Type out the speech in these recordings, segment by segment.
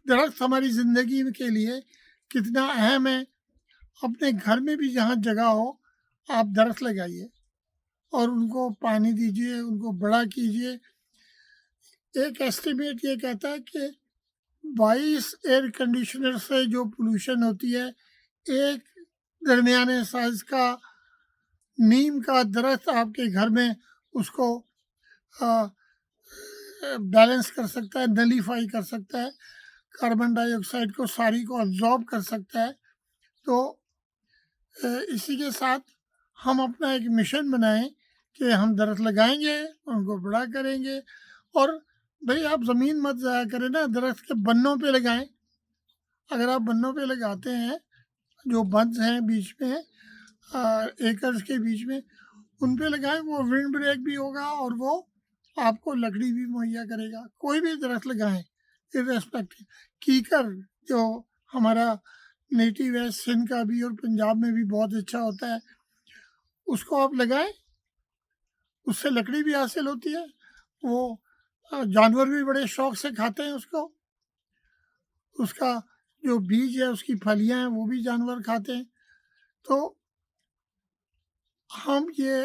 درخت ہماری زندگی کے لیے کتنا اہم ہے. اپنے گھر میں بھی جہاں جگہ ہو آپ درخت لگائیے اور ان کو پانی دیجیے، ان کو بڑا کیجیے. ایک ایسٹیمیٹ یہ کہتا ہے کہ 22 ایئر کنڈیشنر سے جو پولوشن ہوتی ہے، ایک درمیانے سائز کا نیم کا درخت آپ کے گھر میں اس کو بیلنس کر سکتا ہے، نلیفائی کر سکتا ہے، کاربن ڈائی آکسائڈ کو ساری کو ابزارب کر سکتا ہے. تو اسی کے ساتھ ہم اپنا ایک مشن بنائیں کہ ہم درخت لگائیں گے، ان کو بڑا کریں گے. اور بھئی آپ زمین مت ضائع کریں نا، درخت کے بنوں پہ لگائیں. اگر آپ بنوں پہ لگاتے ہیں، جو بنز ہیں بیچ میں ایکرز کے بیچ میں، ان پہ لگائیں، وہ ونڈ بریک بھی ہوگا اور وہ آپ کو لکڑی بھی مہیا کرے گا. کوئی بھی درخت لگائیں ارریسپیکٹو. کیکر جو ہمارا نیٹیو ہے سندھ کا بھی اور پنجاب میں بھی بہت اچھا ہوتا ہے، اس کو آپ لگائیں، اس سے لکڑی بھی حاصل ہوتی ہے. وہ جانور بھی بڑے شوق سے کھاتے ہیں اس کو. اس کا جو بیج ہے، اس کی پھلیاں ہیں، وہ بھی جانور کھاتے ہیں. تو ہم یہ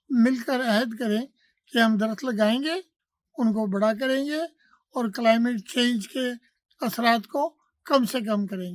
مل کر عہد کریں کہ ہم درخت لگائیں گے، ان کو بڑا کریں گے اور کلائمیٹ چینج کے اثرات کو کم سے کم کریں گے.